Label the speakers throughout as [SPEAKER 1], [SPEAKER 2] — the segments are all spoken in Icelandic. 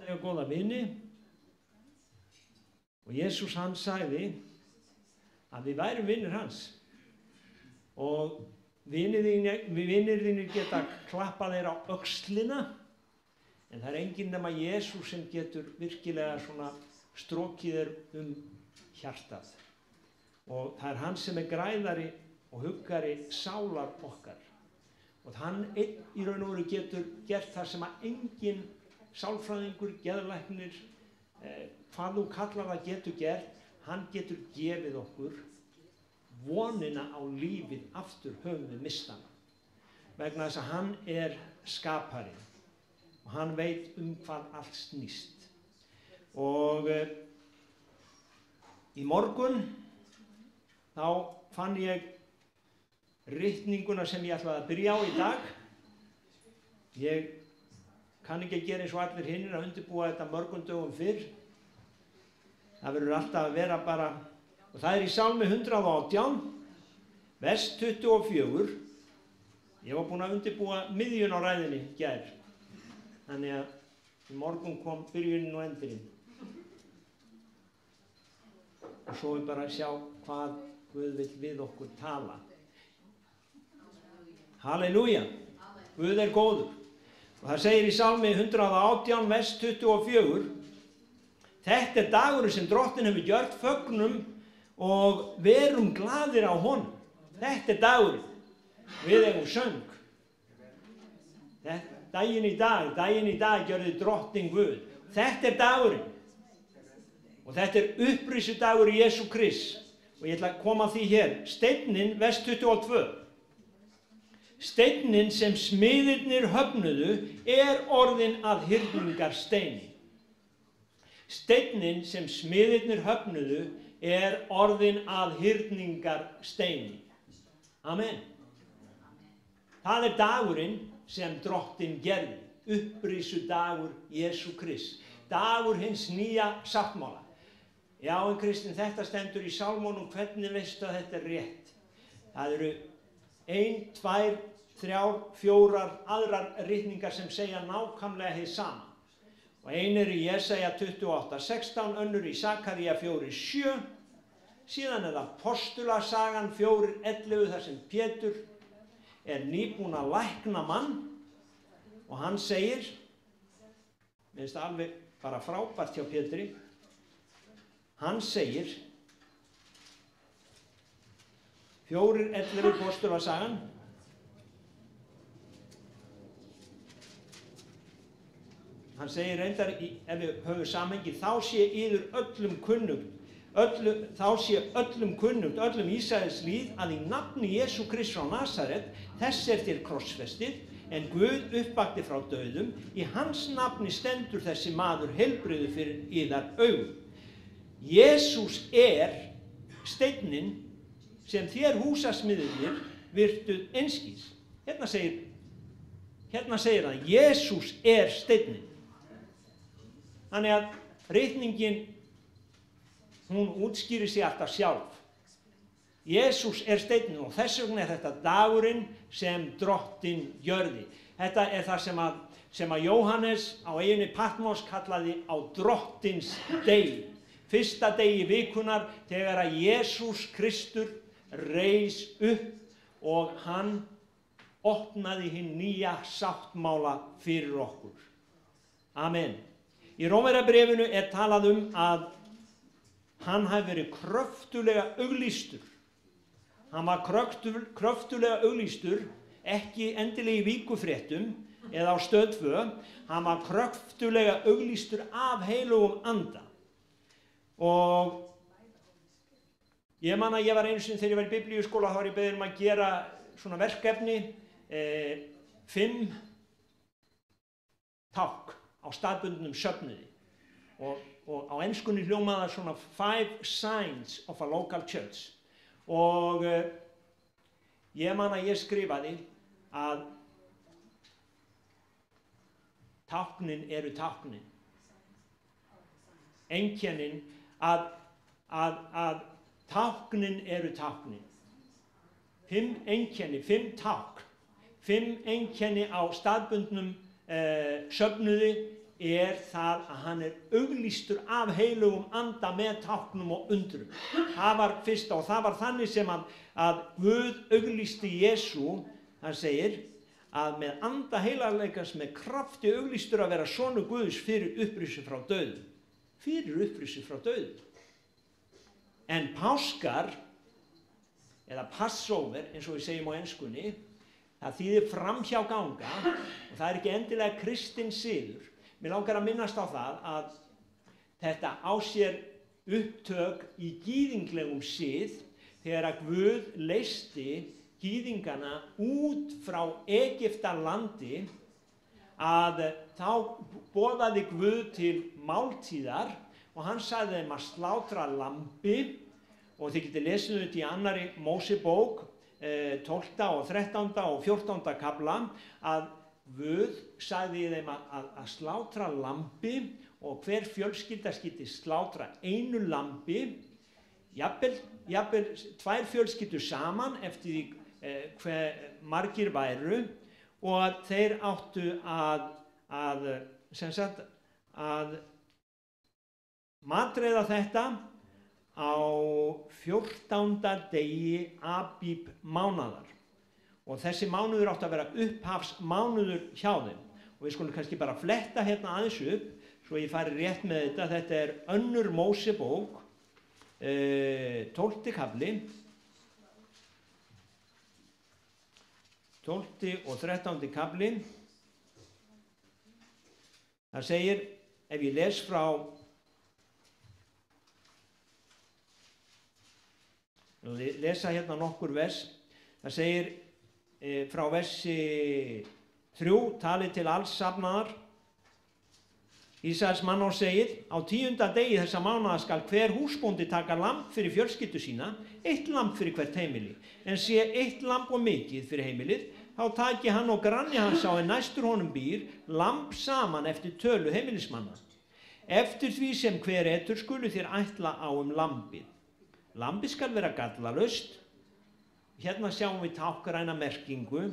[SPEAKER 1] átti ég góða vini og Jesús hann sagði að við værum vinir hans og vinir þínir geta klappað þér á öxlina en það er enginn nema Jesús sem getur virkilega svona strokið þér hjartað og það er hann sem er græðari og huggari sálar okkar og hann einn í raun og veru getur gert það sem að enginn sálfræðingur, geðlæknir, hvað þú kallar það getur gert, hann getur gefið okkur vonina á lífið aftur höfum við mistana vegna þess að hann er skapari og hann veit hvað allt snýst og í morgun þá fann ég ritninguna sem ég ætlaði að byrja á í dag. Ég kann ekki að gera eins og allir hinir að undirbúa þetta mörgum dögum fyrr. Það verður alltaf að vera bara, og það er í Sálmi 118, vers 24. Ég var búinn að undirbúa miðjun á ræðinni í gær. Þannig að í morgun kom byrjunin og endurinn. Og svo er bara að sjá hvað Guð vill við okkur tala. Halleluja, Guð er góður. Og það segir í Sálmi 118, vers 24, þetta er dagurinn sem Drottinn hefur gjört, fögnum og verum glaðir á honum. Þetta er dagurinn. Við eigum söng. Daginn í dag gjörði Drottinn Guð. Þetta er dagurinn. Og þetta er upprísudagur í Jesú Krist. Og ég ætla að koma að því hér. Steinninn, vers 22. Steinninn sem smiðirnir höfnuðu er orðinn að hyrningarsteini. Steinninn sem smiðirnir höfnuðu er orðinn að hyrningarsteini. Amen. Það er dagurinn sem Drottinn gerði. Upprísudagur Jesú Krist. Dagur hins nýja sáttmála. Já, en Kristinn, þetta stendur í Sálmunum, hvernig veistu að þetta er rétt? Það eru 1, 2, 3, 4 aðrar ritningar sem segja nákvæmlega hið sama. Og ein er í Jesaja 28:16, önnur í Sakaría 4:7, síðan er það Postulasagan 4:11 þar sem Pétur er nýbúinn að lækna mann og hann segir, mér finnst það alveg bara frábært hjá Pétri, hann segir 4:11 Postulasagan, hann segir reyndar, ef við höfum samhengi, þá sé yður öllum kunnugt, öllum Ísraels líð, að í nafni Jesú Krist frá Nasaret, þess er þér krossfestið, en Guð uppvakti frá dauðum, í hans nafni stendur þessi maður heilbrigður fyrir yðar augum. Jesús er steinninn sem þér húsasmiðirnir virtuð einskís. Hérna segir það, Jesús er steinninn. Þannig að ritningin, hún útskýrir sig alltaf sjálf. Jesús er steinninn og þess vegna er þetta dagurinn sem Drottinn gjörði. Þetta er það sem að Jóhannes á eyjunni Patmos kallaði á Drottins degi. Fyrsta degi vikunar þegar að Jesús Kristur reis upp og hann opnaði hinn nýja sáttmála fyrir okkur. Amen. Í Rómverjabréfinu er talað að hann hafi verið kröftulega auglýstur. Hann var kröftulega auglýstur, ekki endilega í víkufréttum eða á Stöð 2. Hann var kröftulega auglýstur af heilugum anda. Og ég man að ég var einu sinni þegar ég var í biblíuskóla, þá var ég beðinn að gera svona verkefni, 5 tákn á staðbundnum söfnuði og á enskunni hljómaði það svona 5 signs of a local church og ég man að ég skrifaði að táknin eru táknin, einkennin að táknin eru táknin, 5 einkenni, 5 tákn, 5 einkenni á staðbundnum söfnuði það að hann auglýstur af heilugum anda með táknum og undrum. Það var fyrsta og það var þannig sem að Guð auglýsti Jesú, hann segir, að með anda heilagangs með krafti auglýstur að vera sonur Guðs fyrir upprissu frá dauðum. Fyrir upprissu frá dauðum. En páskar, eða Passover, eins og við segjum á enskunni, það þýðir framhjáganga og það ekki endilega kristinn siður. Mér langar að minnast á það að þetta á sér upptök í gyðinglegum sið þegar að Guð leysti gyðingana út frá Egyptalandi, að þá boðaði Guð til máltíðar og hann sagði þeim að slátra lambi, og þið getið lesið þetta í annarri Mósebók, 12. og 13. og 14. kafla, að Guð sagði þeim að slátra lambi og hver fjölskylda skyldi slátra einu lambi, jafnvel tvær fjölskyldur saman eftir því hver margir væru, og að þeir áttu að matreiða þetta á 14. degi Abíb mánaðar, og þessi mánuður átti að vera upphafsmánuður hjá þeim. Og við skulum kannski bara fletta hérna aðeins upp svo ég fari rétt með þetta. Þetta er önnur Mósebók, 12. kafli, 12. og 13. kafli. Það segir, ef ég les frá lesa hérna nokkur vers, það segir frá versi 3, talið til alls safnaðar Ísraels manna og segir, á 10. degi þessa mánaðar skal hver húsbóndi taka lamb fyrir fjölskyldu sína, 1 lamb fyrir hvert heimili, en sé 1 lamb og mikið fyrir heimilið, þá taki hann og granni hans á en næstur honum býr lamb saman eftir tölu heimilismanna. Eftir því sem hver etur skulu þér ætla á lambið. Lambið skal vera gallalaust. Hérna sjáum við táknræna merkingu.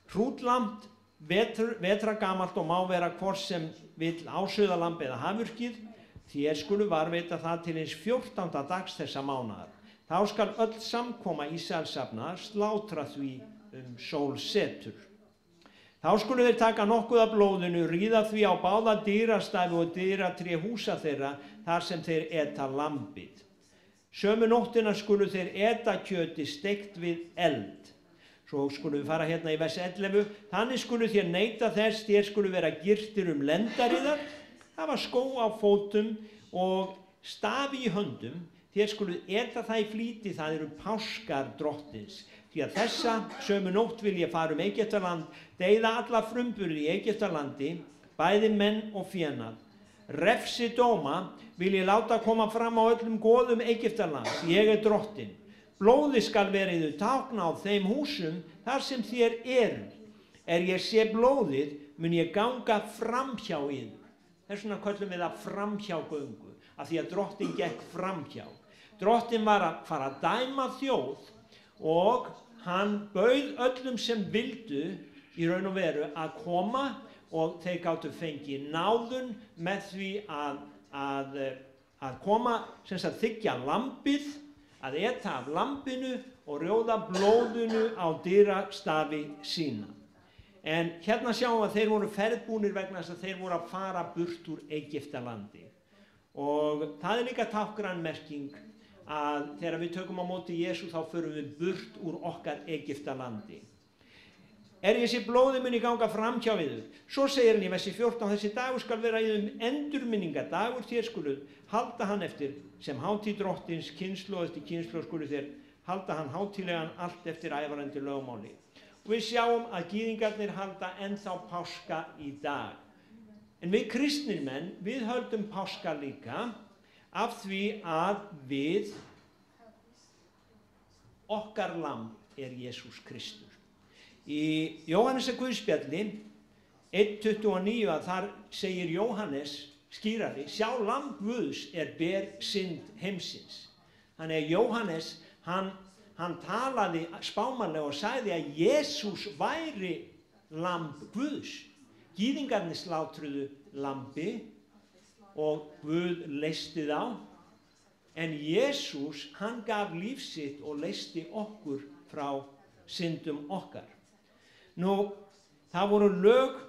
[SPEAKER 1] Hrútlamb, vetragamalt og má vera hvort sem vill ásauðalamb eða hafurkið, þér skulu varveita það til hins 14. dags þessa mánaðar. Þá skal öll samkoma Ísraelssafnaðar slátra því sólsetur. Þá skulu þeir taka nokkuð af blóðinu, ríða því á báða dyrastafi og dyratré húsa þeirra þar sem þeir eta lambið. Sömu nóttina skulu þeir eta kjöti steikt við eld. Svo skulum við fara hérna í vers 11. Þannig skulu þér neyta þess, þér skulu vera girtir lendariðar, hafa skó á fótum og stafi í höndum, þér skulu eta það í flýti, það eru páskar drottins. Því að þessa sömu nótt vil ég fara Egyptaland, deyða alla frumburði í Egyptalandi, bæði menn og fénað. Refsidóma vil ég láta koma fram á öllum goðum Egyptalands, ég er drottin. Blóði skal vera yður tákna á þeim húsum þar sem þér eru. Ég sé blóðið, mun ég ganga framhjá yður. Þess vegna köllum við það framhjágöngu, af því að drottin gekk framhjá. Drottin var að fara að dæma þjóð og hann bauð öllum sem vildu í raun og veru að koma og þeir gátu fengið náðun með því að koma, sem sagt þiggja lambið, að eta af lambinu og rjóða blóðinu á dyrastafi sína. En hérna sjáum við að þeir voru ferðbúnir vegna þess að þeir voru að fara burt úr Egyptalandi. Og það er líka táknræn merking að þegar við tökum á móti Jesú þá förum við burt úr okkar Egyptalandi. Ég sé blóði mun ég ganga fram hjá yður. Svo segir hann í versi 14, þessi dagur skal vera yður endurminningadagur, þér skulu halda hann eftir sem hátíð drottins, kynslóð eftir kynslóð skulu þér halda hann hátíðlegan allt eftir ævarandi lögmáli. Og við sjáum að gyðingarnir halda ennþá páska í dag. En við kristnir menn, við höldum páska líka af því að okkar lamb er Jesús Kristur. Í Jóhannesar Guðspjalli 1:29 að þar segir Jóhannes skýrari, sjá lamb Guðs ber synd heimsins. Þannig að Jóhannes, hann talaði spámanlega og sagði að Jesús væri lamb Guðs. Gyðingarnir slátruðu lambi og Guð leysti þá, en Jesús, hann gaf líf sitt og leysti okkur frá syndum okkar. Nú, það voru lög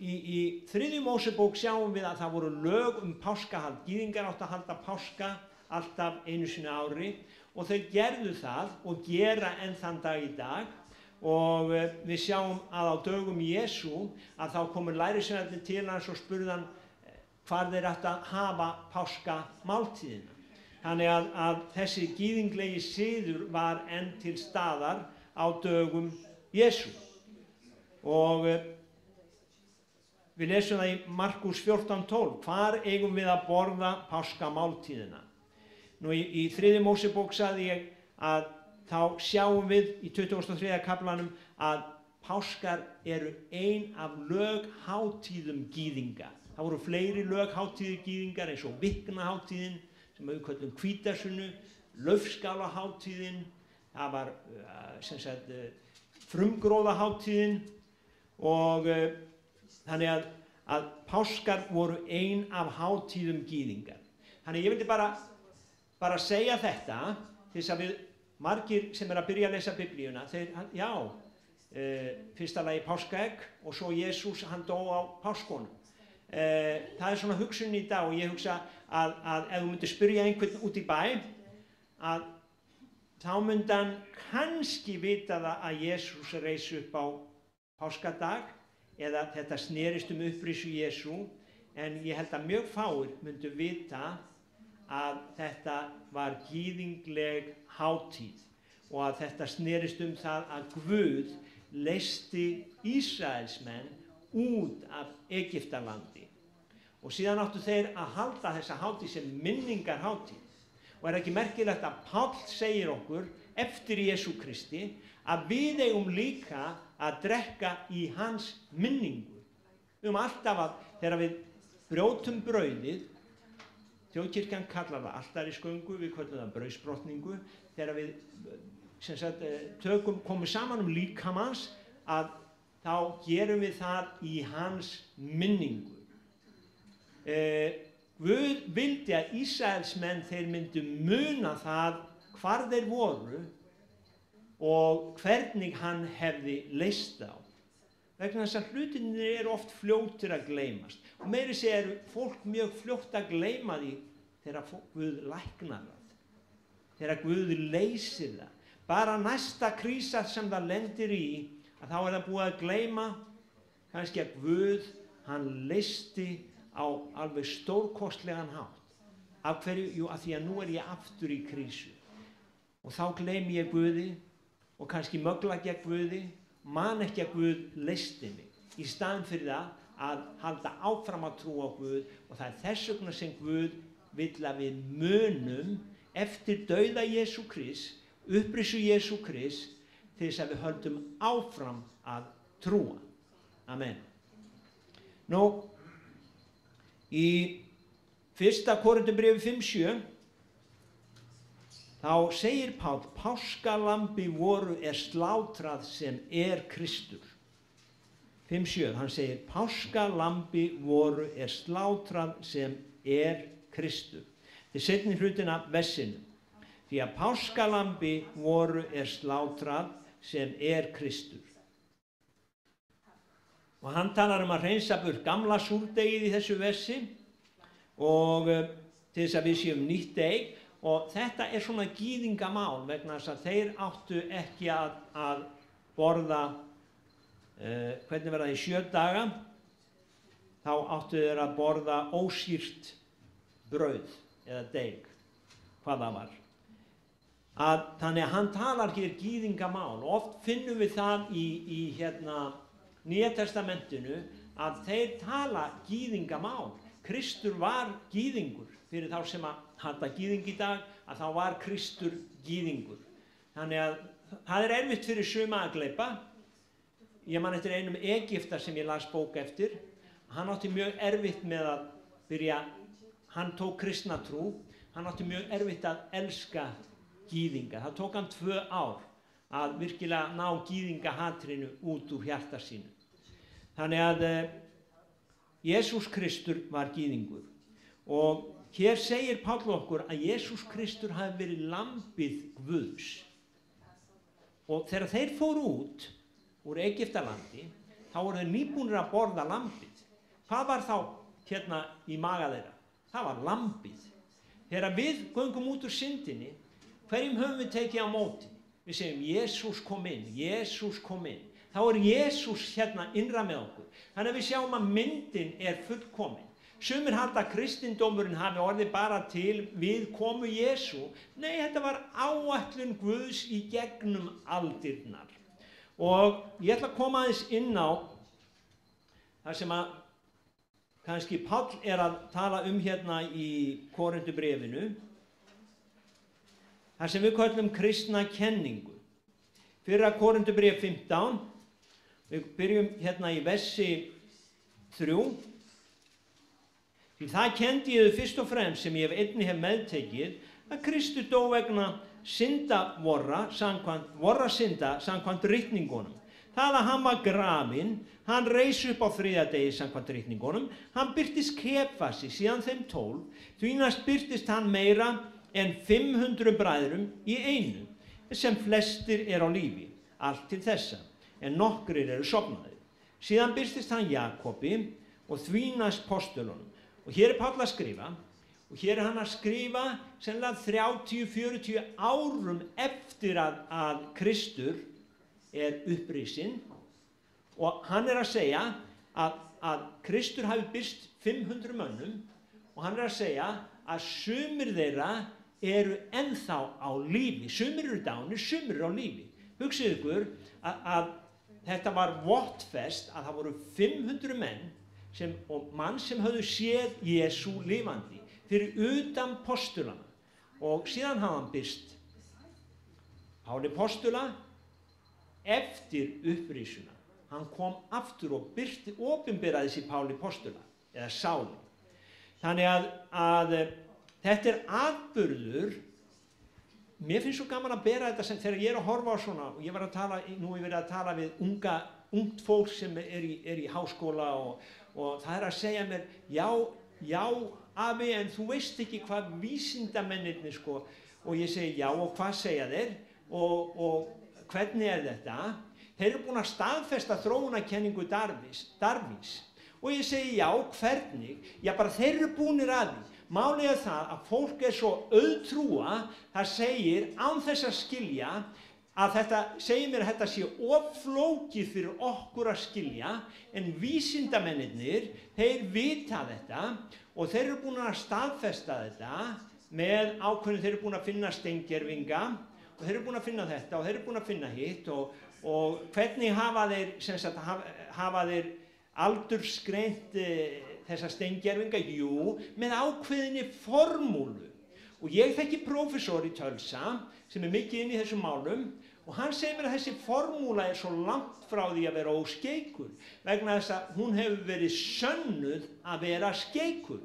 [SPEAKER 1] í 3. Mósebók sjáum við að það voru lög páskahald. Gyðingar áttu að halda páska alltaf einu sinni á ári og þau gerðu það og gera enn þann dag í dag. Og við sjáum að á dögum Jesú að þá komu lærisveinarnir til hans og spurðu hann hvar þeir ættu að hafa páskamáltíðina. Þannig að þessi gyðinglegi siður var enn til staðar á dögum Jesú. Og við lesum það í Markús 14:12. Hvar eigum við að borða páskamáltíðina? Nú í 3. Mósebók sagði ég að þá sjáum við í 23. kaflanum að páskar eru ein af löghátíðum gyðinga. Það voru fleiri löghátíðir gyðingar eins og viknahátíðin sem við köllum hvítasunnu, laufskálahátíðin, það var frumgróðahátíðin og þannig að páskar voru ein af hátíðum gyðingar. Þannig ég vildi bara segja þetta til þess að við margir sem að byrja að lesa biblíuna, þeir, fyrsta lagi páskaegg og svo Jesús, hann dó á páskunum. Það svona hugsun í dag og ég hugsa að ef þú myndir spyrja einhvern út í bæ, að þá myndi hann kannski vita það að Jesús reis upp á páskadag eða þetta snerist upprisu Jesú, en ég held að mjög fáir myndu vita að þetta var gyðingleg hátíð og að þetta snerist það að Guð leysti Ísraelsmenn út af Egyptalandi. Og síðan áttu þeir að halda þessa hátíð sem minningarhátíð. Og ekki merkilegt að Páll segir okkur eftir Jesú Kristi að við eigum líka að drekka í hans minningu. Alltaf að þegar við brjótum brauðið, þjóðkirkjan kallar það altarisgöngu, við köllum það brauðsbrotningu, þegar við komum saman líkamans að þá gerum við það í hans minningu. Guð vildi að Ísraelsmenn þeir myndu muna það hvar þeir voru og hvernig hann hefði leyst þá. Vegna þess að hlutirnir eru oft fljótir að gleymast. Og meira segja eru fólk mjög fljótt að gleyma því þegar Guð læknar það. Þegar Guð leysir það. Bara næsta krísa sem það lendir í, að þá það búið að gleyma kannski að Guð, hann leysti á alveg stórkostlegan hátt. Af hverju? Jú, af því að nú ég aftur í krísu. Og þá gleymi ég Guði og kannski mögla gegn Guði, man ekki að Guð leysti mig. Í staðinn fyrir það að halda áfram að trúa á Guð og það þess vegna sem Guð vill að við munum eftir dauða Jesú Krist, upprisu Jesú Krist, til þess að við höldum áfram að trúa. Amen. Nú, í 1. Korinthubréfi 5:7 þá segir Páll, páskalambi voru slátrað sem Kristur. 5:7, hann segir, páskalambi voru slátrað sem Kristur. Þetta seinni hlutin af versinu. Því að páskalambi voru slátrað sem Kristur. Og hann talar að hreinsa burt gamla súrdegið í þessu versi og til þess að við séum nýtt deg. Og þetta svona gyðingamál vegna þess að þeir áttu ekki að borða, hvernig verða í 7 daga, þá áttu þeir að borða ósýrt brauð eða deig, hvað það var. Þannig að hann talar hér gyðingamál. Oft finnum við það í Nýja testamentinu að þeir tala gyðingamál. Kristur var gyðingur. Fyrir þá sem að halda gyðing í dag, að þá var Kristur gyðingur. Þannig að það erfitt fyrir suma að gleypa. Ég man eftir einum Egyptar sem ég las bók eftir. Hann átti mjög erfitt með að byrja, hann tók kristna trú, hann átti mjög erfitt að elska gyðinga. Það tók hann 2 ár að virkilega ná gyðingahatrinu út úr hjarta sínu. Þannig að Jesús Kristur var gyðingur. Og hér segir Páll okkur að Jesús Kristur hafi verið lambið Guðs. Og þegar þeir fóru út úr Egyptalandi, þá voru þeir nýbúnir að borða lambið. Hvað var þá hérna í maga þeirra? Það var lambið. Þegar við göngum út úr syndinni, hverjum höfum við tekið á móti? Við segjum, Jesús kom inn, Jesús kom inn. Þá er Jesús hérna innra með okkur. Þannig að við sjáum að myndin er fullkomin. Sumir halda að kristindómurinn hafi orðið bara til við komu Jesú. Nei, þetta var áætlun Guðs í gegnum aldirnar. Og ég ætla að koma aðeins inn á það sem að kannski Páll er að tala hérna í Korinthubréfinu. Það sem við köllum kristna kenningu. Fyrra Korinthubréf 15. Við byrjum hérna í versi 3. Því það kenndi ég þau fyrst og fremst sem ég einnig hef meðtekið að Kristur dó vegna synda vorra samkvæmt ritningunum. Það að hann var grafinn, hann reis upp á 3. degi samkvæmt ritningunum, hann birtist Kefasi, síðan þeim 12, því næst birtist hann meira en 500 bræðrum í einu, sem flestir er á lífi, allt til þessa, en nokkrir eru sofnaðir. Síðan birtist hann Jakobi og því næst postulunum. Og hér er Páll að skrifa, og hér er hann að skrifa sennilega 30-40 árum eftir að Kristur er upprisinn, og hann er að segja að Kristur hafi birst 500 mönnum, og hann er að segja að sumir þeirra eru ennþá á lífi, sumir eru dánir, sumir eru á lífi. Hugsið ykkur að þetta var vottfest að það voru 500 menn og mann sem höfðu séð Jesú lifandi fyrir utan postulana, og síðan hafði hann birst Páli postula eftir upprisuna. Hann kom aftur og birti opinberaði sig Páli postula eða Sáli. Þannig að þetta er atburður. Mér finnst svo gaman að bera þetta sem þegar ég er að horfa á svona, og ég var að tala, nú er verið að tala við ungt fólk sem er í háskóla og það er að segja mér, já afi, en þú veist ekki hvað vísindamennirnir sko, og ég segi já, og hvað segja þeir og hvernig er þetta? Þeir eru búin að staðfesta þróunarkenningu Darwins og ég segi já, hvernig? Já, bara þeir eru búnir að því. Málið er það að fólk er svo auðtrúa, það segir án þess að skilja að þetta segir mér að þetta sé of flókið fyrir okkur að skilja, en vísindamennirnir, þeir vita þetta og þeir eru búin að staðfesta þetta með ákveðinu. Þeir eru búin að finna steingervinga og þeir eru búin að finna þetta og þeir eru búin að finna hitt og hvernig hafa þeir aldursgreint þessa steingervinga? Jú, með ákveðinni formúlu. Og ég þekki prófessor í Tulsa sem er mikið inn í þessum málum, og hann segir mér að þessi formúla er svo langt frá því að vera óskeikul, vegna þess að hún hefur verið sönnuð að vera skeikul.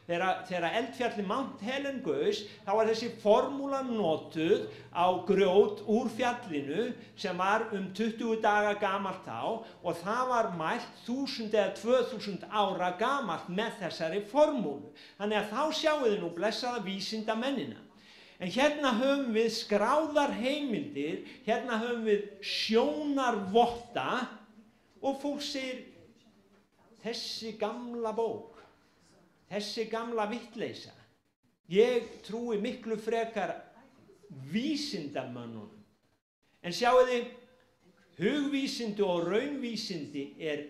[SPEAKER 1] Þegar eldfjalli Mount Helen gaus, þá var þessi formúla notuð á grjót úr fjallinu sem var 20 daga gamalt þá, og það var mælt 1000 eða 2000 ára gamalt með þessari formúlu. Þannig að þá sjáum við nú blessaða vísindamennina. En hérna höfum við skráðar heimildir, hérna höfum við sjónarvotta, og fólk segir, þessi gamla bók, þessi gamla vitleysa. Ég trúi miklu frekar vísindamönnunum. En sjáu þið, hugvísindi og raunvísindi er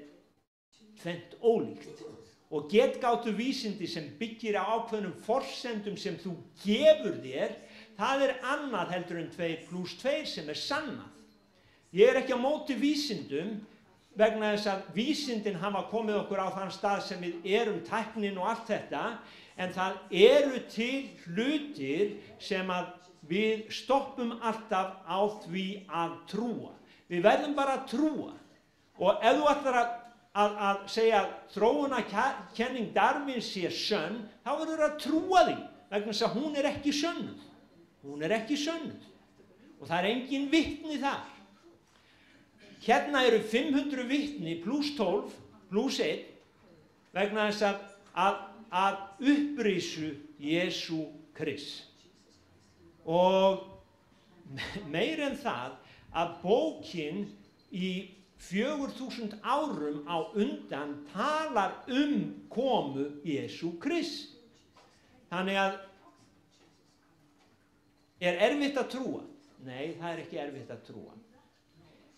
[SPEAKER 1] tvennt ólíkt. Og getgátu vísindi sem byggir á ákveðnum forsendum sem þú gefur þér, það er annað heldur en 2 + 2 sem er sannað. Ég er ekki á móti vísindum, vegna þess að vísindin hafa komið okkur á þann stað sem við erum, tæknin og allt þetta, en það eru til hlutir sem að við stoppum alltaf á því að trúa. Við verðum bara að trúa. Og ef þú ætlar að segja þróunarkenning Darwins sé sönn, þá verður að trúa því, vegna þess að hún er ekki sönnuð. Hún er ekki sönnuð. Og það er engin vitni þar. Hérna eru 500 vitni + 12 + 1, vegna þess að upprisu Jesú Krists. Og meir en það að bókin í 4000 árum á undan talar komu Jesú Krists. Þannig að erfitt að trúa? Nei, það ekki erfitt að trúa.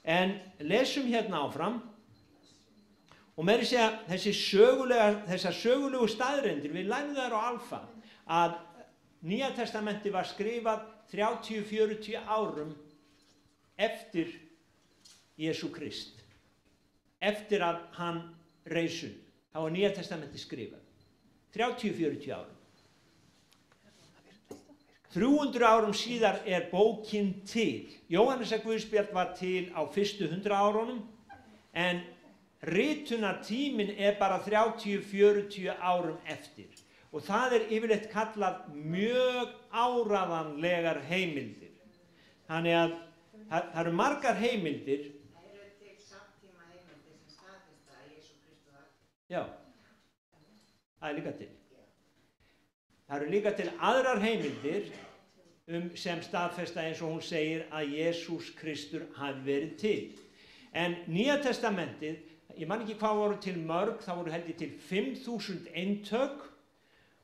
[SPEAKER 1] En lesum hérna áfram og meira að segja þessar sögulegu staðreyndir, við lærðum þær á Alfa, að Nýja testamenti var skrifað 30-40 árum eftir Jesú Krist, eftir að hann reis upp. Þá var Nýja testamenti skrifað 30-40 árum. 300 árum síðar bókin til. Jóhannesar guðspjall var til á fyrstu 100 árunum, en ritunartíminn bara 30-40 árum eftir. Og það yfirleitt kallað mjög áreiðanlegar heimildir. Þannig að það eru margar heimildir. Það eru til samtíma heimildir sem staðfesta að Jesú Kristur var. Já, það líka til. Það eru líka til aðrar heimildir sem staðfesta, eins og hún segir, að Jesús Kristur hafi verið til. En Nýja testamentið, ég man ekki hvað voru til mörg, það voru heldur til 5000 eintök.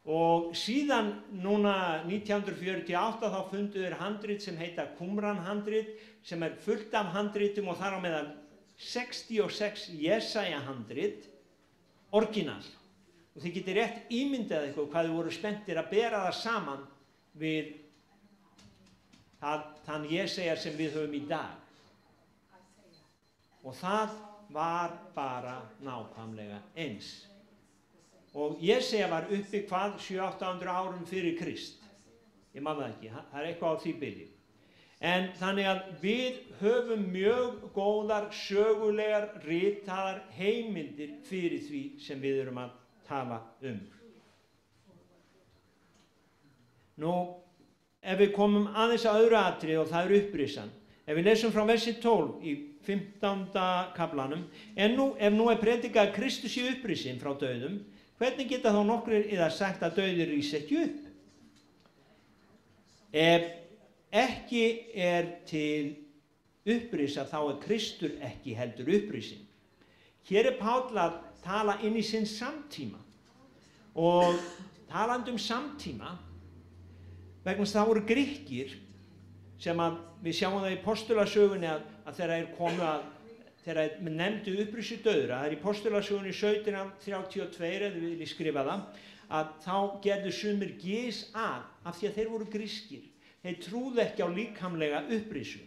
[SPEAKER 1] Og síðan núna 1948 þá fundu þeir handrit sem heita Qumran handrit, sem fullt af handritum og þar á meðal 66 Jesaja handrit, orginal. Og þið getið rétt ímyndað eitthvað hvað þið voru spenntir að bera það saman við þann Jesaja sem við höfum í dag. Og það var bara nákvæmlega eins. Og Jesaja var uppi hvað 700-800 árum fyrir Krist. Ég man það ekki, það eitthvað á því bili. En þannig að við höfum mjög góðar sögulegar ritaðar heimildir fyrir því sem við erum að tala Nú, ef við komum aðeins að öðru atriði og það upprisan. Ef við lesum frá versi 12 í 15. kaflanum, ef nú predikað að Kristus sé upprisin frá dauðum, hvernig geta þá nokkrir yðar sagt að dauðir rísi ekki upp? Ef ekki til upprisa, þá Kristur ekki heldur upprisin. Hér Páll að tala inn í sinn samtíma. Og talandi samtíma, vegna þess að það voru Grikkir sem við sjáum það í postulasögunni að þegar komu þegar nefndu upprisu dauðra, það í postulasögunni 1732, eða við viljum skrifa það, að þá gerðu sumir gys af því að þeir voru grískir. Þeir trúðu ekki á líkamlega upprisu.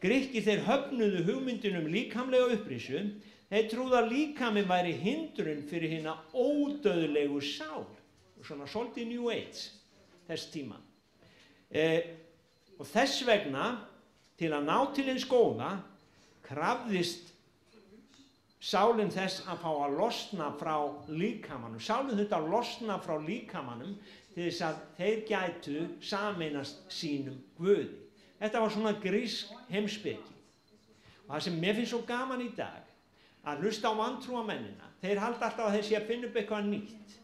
[SPEAKER 1] Grikkir, þeir höfnuðu hugmyndin líkamlega upprisu. Þeir trúðu að líkaminn væri hindrun fyrir hina ódauðlegu sál. Svona svolítið New Age þess tíma. Og þess vegna, til að ná til hins góða, krafðist sálin þess að fá að losna frá líkamanum. Sálin þurfti að losna frá líkamanum til þess að þeir gætu sameinast sínum Guði. Þetta var svona grísk heimspeki. Og það sem mér finnst svo gaman í dag, að hlusta á vantrúamennina, þeir halda alltaf að þeir sé að finna upp eitthvað nýtt.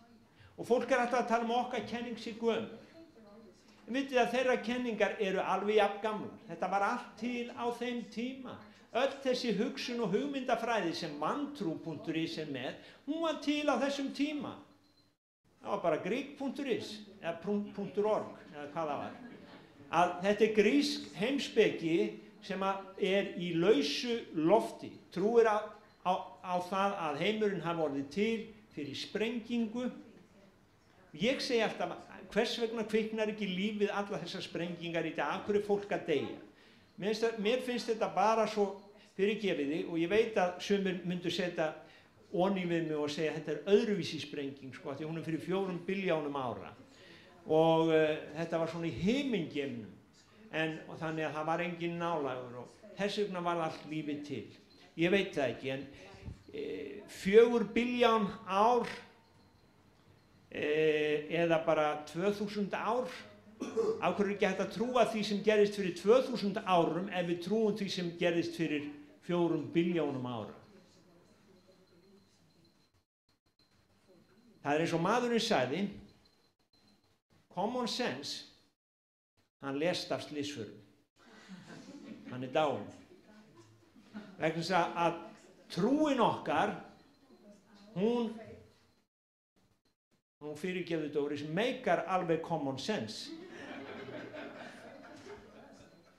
[SPEAKER 1] Og fólk alltaf að tala okkar kenning sig gömul. En vitið að þeirra kenningar eru alveg jafn gamlar. Þetta var allt til á þeim tíma. Öll þessi hugsun og hugmyndafræði sem vantrú.is með, hún var til á þessum tíma. Það var bara greek.is eða .org eða hvað það var. Að þetta grísk heimspeki sem í lausu lofti, trúir á það að heimurinn hafi orðið til fyrir sprengingu. Ég segi alltaf, hvers vegna kviknar ekki lífið alla þessar sprengingar í dag, af hverju fólk að deyja? Mér finnst þetta bara svo fyrirgefiði, og ég veit að sumir myndu setja onni við mig og segja að þetta öðruvísi sprenging, sko, því hún fyrir 4 billjónum ára. Og þetta var svona í himingeimnum, og þannig að það var engin nálægur og þess vegna var allt lífið til. Ég veit það ekki, en 4 billjón ár eða bara 2000 ár, af hverju ekki hægt að trúa því sem gerðist fyrir 2000 árum ef við trúum því sem gerðist fyrir 4 billjónum ára? Það eins og maðurinn sagði, common sense, hann lést af slysförum. Hann dáinn. Vegna þess að trúin okkar, hún fyrirgefðu Dóris, meikar alveg common sense.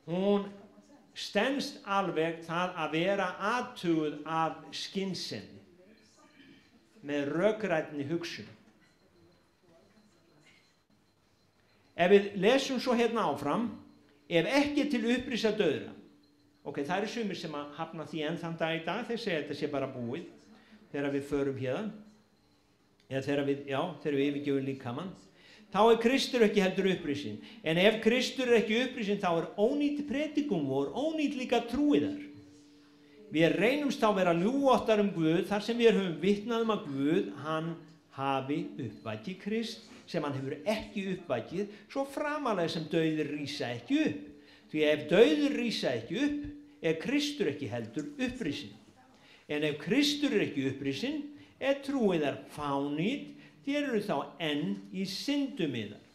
[SPEAKER 1] Hún stenst alveg það að vera athuguð af skynsemi með rökrænni hugsun. Ef við lesum svo hérna áfram, ef ekki til upprisa dauðra, ok, það eru sumir sem að hafna því enn þann dag í dag, þeir segja þetta sé bara búið þegar við förum hérna, eða þegar við yfirgefum líkamann, þá Kristur ekki heldur upprisin. En ef Kristur ekki upprisin, þá ónýt predikum vor, ónýt líka trúiðar. Við reynumst þá vera ljúgvottar Guð, þar sem við höfum vitnað að Guð, hann hafi uppvækið Krist, sem hann hefur ekki uppvækið, svo framalega sem dauðir rísa ekki upp. Því ef dauðir rísa ekki upp, Kristur ekki heldur upprisin. En ef Kristur ekki upprisin, trúiðar fánýt, þér eru þá enn í syndum yðar.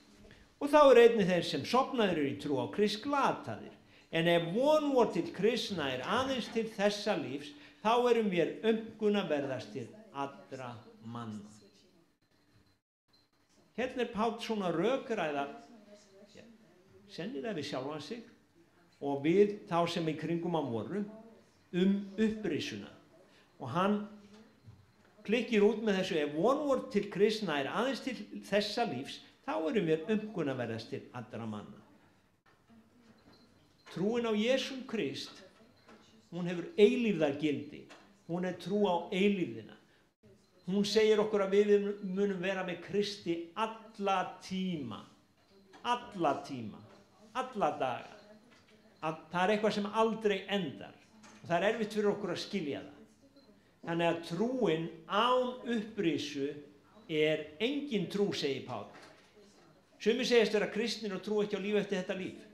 [SPEAKER 1] Og þá einnig þeir sem sofnaðir í trú á Krist glataðir. En ef von vor til kristna aðeins til þessa lífs, þá erum við umgunarverðastir allra manna. Hérna Páll svona rökræða, sennilega við sjálfan sig, og við þá sem í kringum hann voru, upprisuna. Og hann klikkir út með þessu, ef von vor til kristna aðeins til þessa lífs, þá erum við umgunarverðastir allra manna. Trúin á Jesú Krist, hún hefur eilífðargildi, hún trú á eilífðina. Hún segir okkur að við munum vera með Kristi alla tíma, alla daga. Að það eitthvað sem aldrei endar. Og það erfitt fyrir okkur að skilja það. Þannig að trúin án upprisu engin trú, segir Páll. Sumir segist vera kristnir og trú ekki á líf eftir þetta líf.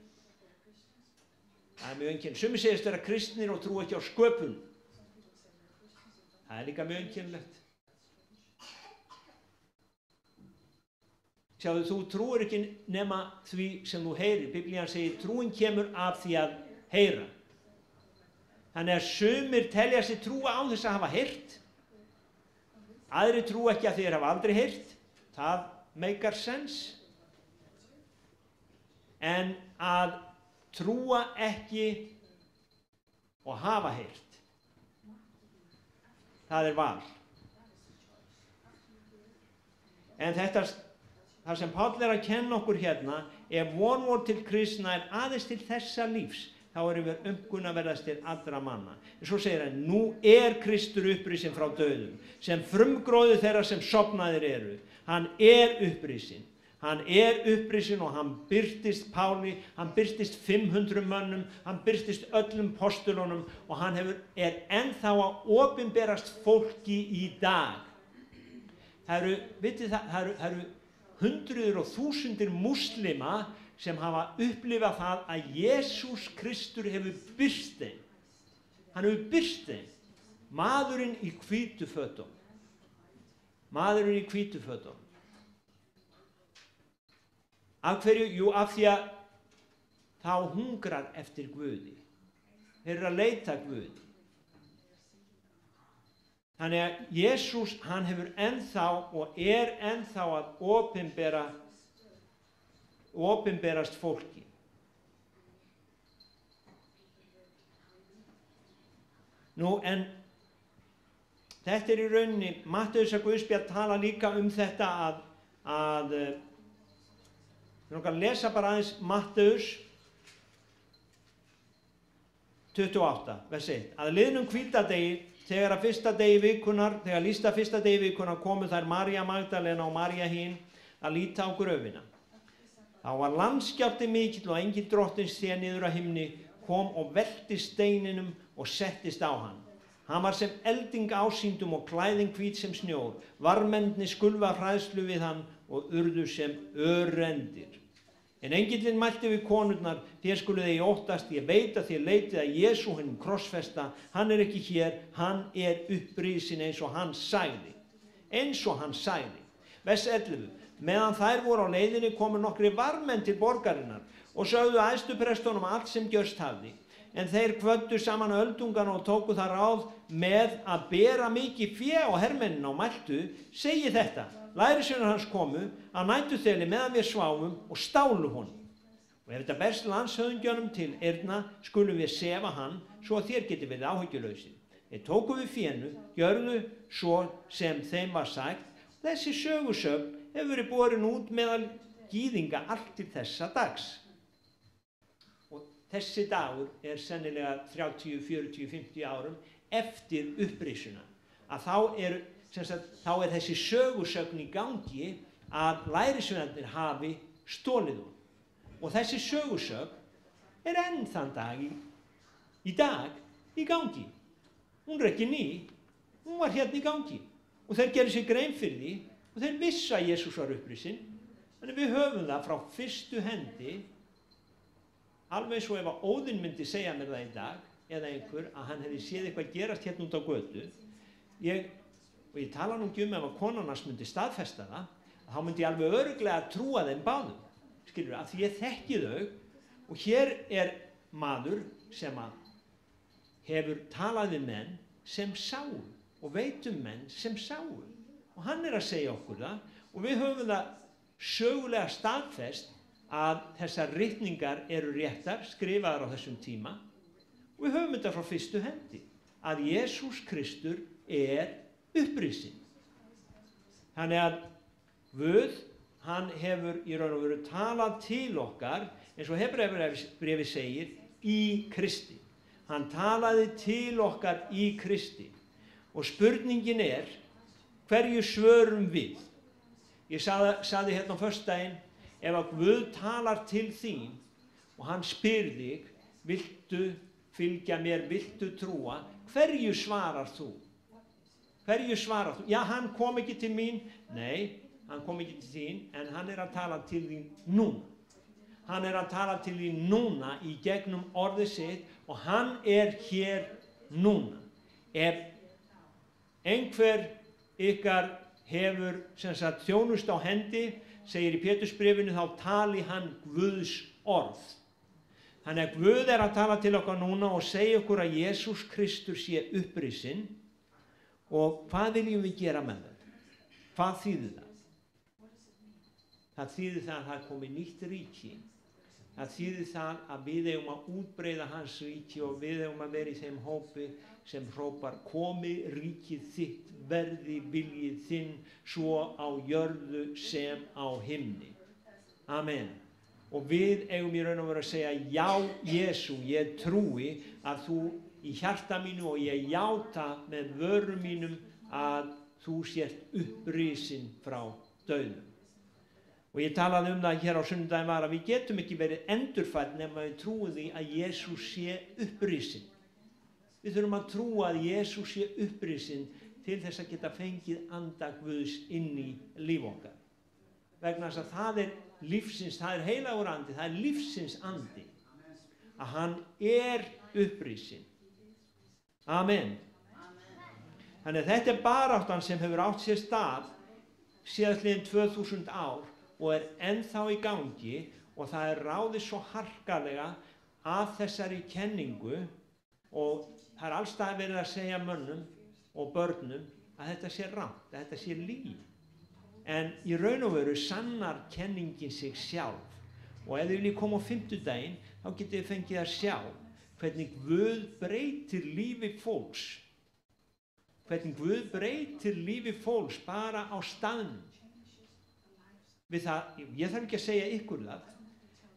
[SPEAKER 1] Það mjög einkennilegt. Sumir segist vera kristnir og trú ekki á sköpun. Það líka mjög einkennilegt. Sjáðu, þú trúir ekki nema því sem þú heyrir. Biblían segir, trúin kemur af því að heyra. Þannig að sumir telja sig trúa án þess að hafa heyrt. Aðrir trúa ekki að þeir hafa aldrei heyrt. Það meikar sens. En að trúa ekki og hafa heyrt, það val. En það sem Páll að kenna okkur hérna, ef von vor til kristna aðeins til þessa lífs, þá erum við umgunarverðastir allra manna. En svo segir hann, nú Kristur upprisinn frá dauðum, sem frumgróður þeirra sem sofnaðir eru. Hann upprisinn. Hann upprisinn og hann birtist Páli, hann birtist 500 mönnum, hann birtist öllum postulunum og hann ennþá að opinberast fólki í dag. Það eru hundruður og þúsundir múslima sem hafa upplifað það að Jesús Kristur hefur birst þeim. Hann hefur birst þeim. Maðurinn í hvítu fötum. Maðurinn í hvítu fötum. Af hverju? Jú, af því að þá hungrar eftir Guði. Þeir eru að leita Guði. Þannig að Jesús, hann hefur ennþá og ennþá að opinberast fólki. Nú, en þetta í rauninni, Matteusar Guðspjall tala líka þetta að við erum að lesa bara aðeins Matteus 28, vers 1. Að liðnum hvítadegi, þegar lýsta fyrsta degi vikunar komu þær María Magdalena og María hin að líta á gröfina. Þá var landskjálfti mikill og enginn drottins sé niður að himni, kom og velti steininum og settist á hann. Hann var sem elding ásýndum og klæðing hvít sem snjór. Varmennirnir skulfu af hræðslu við hann og urðu sem örrendir. En engillinn mælti við konurnar, þér skuluð eigi óttast, ég veit að þér leitið að Jesú hinum krossfesta, hann ekki hér, hann upprisinn eins og hann sagði. Eins og hann sagði. Vers 11. Meðan þær voru á leiðinni komu nokkrir varmenn til borgarinnar og sögðu æðstuprestunum allt sem gjörst hafði. En þeir kvöddu saman öldungana og tóku það ráð með að bera mikið fé á hermennina og mæltu, segi þetta, lærisveinar hans komu að næturþeli meðan við sváfum og stálu honum. Og ef þetta berst landshöfðingjanum til eyrna, skulum við sefa hann, svo að þér geti verið áhyggjulausir. Þeir tóku við fénu, gjörðu svo sem þeim var sagt. Þessi sögusögn hefur verið borin út meðal gyðinga allt til þessa dags. Og þessi dagur sennilega 30, 40, 50 árum eftir upprisuna. Að þá þessi sögusögn í gangi að lærisveinarnir hafi stolið hún. Og þessi sögusögn enn þann dag í dag í gangi. Hún ekki ný, hún var hérna í gangi. Og þeir gerðu sér grein fyrir því og þeir vissu að Jesús var upprisinn. Þannig við höfum það frá fyrstu hendi, alveg svo ef að Óðinn myndi segja mér það í dag, eða einhver, að hann hefði séð eitthvað gerast hérna út á götu. Og ég tala nú ekki ef að konan hans myndi staðfesta það, þá myndi ég alveg örugglega trúa þeim báðum. Skilur, að því ég þekki þau, og hér maður sem að hefur talað við menn sem sáu og veit menn sem sáu. Og hann að segja okkur það, og við höfum það sögulega staðfest að þessar ritningar eru réttar, skrifaðar á þessum tíma, og við höfum þetta frá fyrstu hendi, að Jesús Kristur upprisinn. Þannig að Guð, hann hefur í raun og veru talað til okkar, eins og Hebreabréfið segir, í Kristi. Hann talaði til okkar í Kristi. Og spurningin hverju svörum við? Ég sagði hérna á föstudaginn, ef að Guð talar til þín og hann spyr þig, viltu fylgja mér, viltu trúa, hverju svarar þú? Hverju svarar þú? Já, hann kom ekki til mín. Nei, hann kom ekki til þín, en hann að tala til þín núna. Hann að tala til þín núna í gegnum orðið sitt og hann hér núna. Ef einhver ykkar hefur þjónust á hendi, segir í Pétursbréfinu, þá tali hann Guðs orð. Þannig að Guð að tala til okkar núna og segja okkur að Jesús Kristur sé upprisinn. Og hvað viljum við gera með það? Hvað þýðir það? Það þýðir það að það komi nýtt ríki. Það þýðir það að við eigum að útbreiða hans ríki og við eigum að vera í þeim hópi sem hrópar, komi ríkið þitt, verði viljið þinn, svo á jörðu sem á himni. Amen. Og við eigum í raun og veru að segja, já, Jesú, ég trúi að þú í hjarta mínu og ég játa með vörum mínum að þú sért upprisinn frá dauðum. Og ég talaði það hér á sunnudaginn var að við getum ekki verið endurfædd nema við trúum því að Jesús sé upprisinn. Við þurfum að trúa að Jesús sé upprisinn til þess að geta fengið anda Guðs inn í líf okkar. Vegna þess að það lífsins, það heilagur andi, það lífsins andi. Að hann upprisinn. Amen. Þannig að þetta baráttan sem hefur átt sér stað síðastliðin 2000 ár og ennþá í gangi og það ráðið svo harkalega að þessari kenningu og það alls staðar verið að segja mönnum og börnum að þetta sé rangt, að þetta sé lygi. En í raun og veru sannar kenningin sig sjálf og ef þið viljið koma á fimmtudaginn þá getið þið fengið að sjá hvernig Guð breytir lífi fólks. Hvernig Guð breytir lífi fólks bara á staðnum. Við það, ég þarf ekki að segja ykkur það,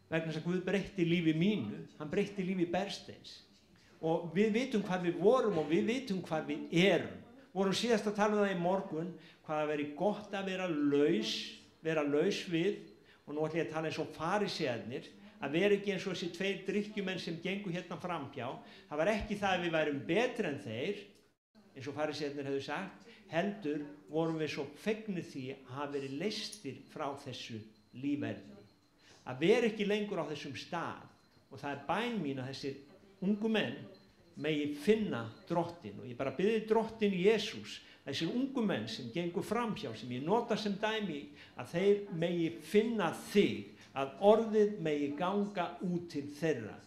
[SPEAKER 1] vegna þess að Guð breytti lífi mínu, hann breytti lífi Bersteins. Og við vitum hvar við vorum og við vitum hvar við erum. Vorum síðast að tala það í morgun, hvað að veri gott að vera laus við, og nú ætlum ég að tala eins og farisearnir, að vera ekki eins og þessi 2 drykkjumenn sem gengu hérna framhjá. Það var ekki það að við værum betri en þeir, eins og farisearnir hefðu sagt, heldur vorum við svo fegnir því að hafa verið leystir frá þessu líferni. Að vera ekki lengur á þessum stað og það bæn mín að þessir ungu menn megi finna Drottinn, og ég bara biðji Drottinn Jesús, þessir ungu menn sem gengur framhjá, sem ég nota sem dæmi, að þeir megi finna þig, að orðið megi ganga út til þeirra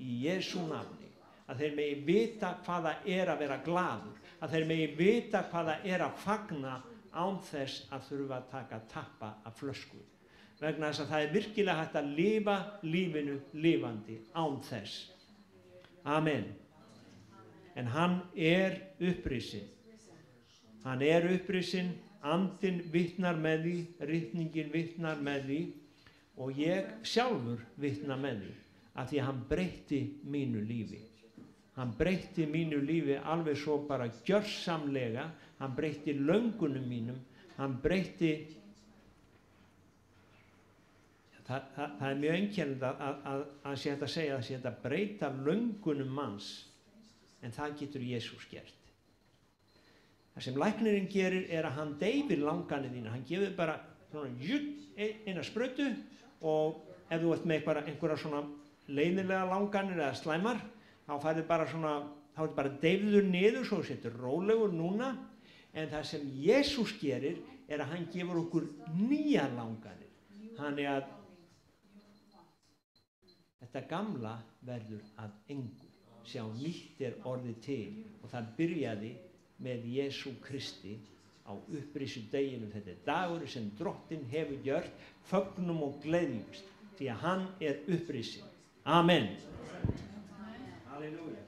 [SPEAKER 1] í Jesú nafni, að þeir megi vita hvað það að vera glaður, að þeir megi vita hvað það að fagna án þess að þurfa að taka tappa af flösku, vegna þess að það virkilega hægt að lifa lífinu lifandi án þess. Amen. En hann upprisinn. Hann upprisinn, andinn vitnar með því, ritningin vitnar með því, og ég sjálfur vitna með því, af því að hann breytti mínu lífi. Hann breytti mínu lífi alveg svo bara gjörsamlega, hann breytti löngunum mínum, hann breytti, það mjög einkennilegt að sé hægt að segja að sé hægt að breyta löngunum manns, en það getur Jesús gert. Það sem læknirinn gerir að hann deyfir langanir þína, hann gefur bara eina sprautu, og ef þú ert með einhverja svona leiðinlega langanir eða slæmar, þá færðu bara svona, þá ertu bara deyfður niður, svo setur rólegur núna, en það sem Jesús gerir að hann gefur okkur nýja langanir. Þannig að þetta gamla verður að engu. Sjá, nýtt orðið til, og það byrjaði með Jesú Kristi á upprisuddeginum. Þetta dagur sem Drottinn hefur gjört, fögnum og gleðjumst, því að hann upprisinn. Amen. Halleluja.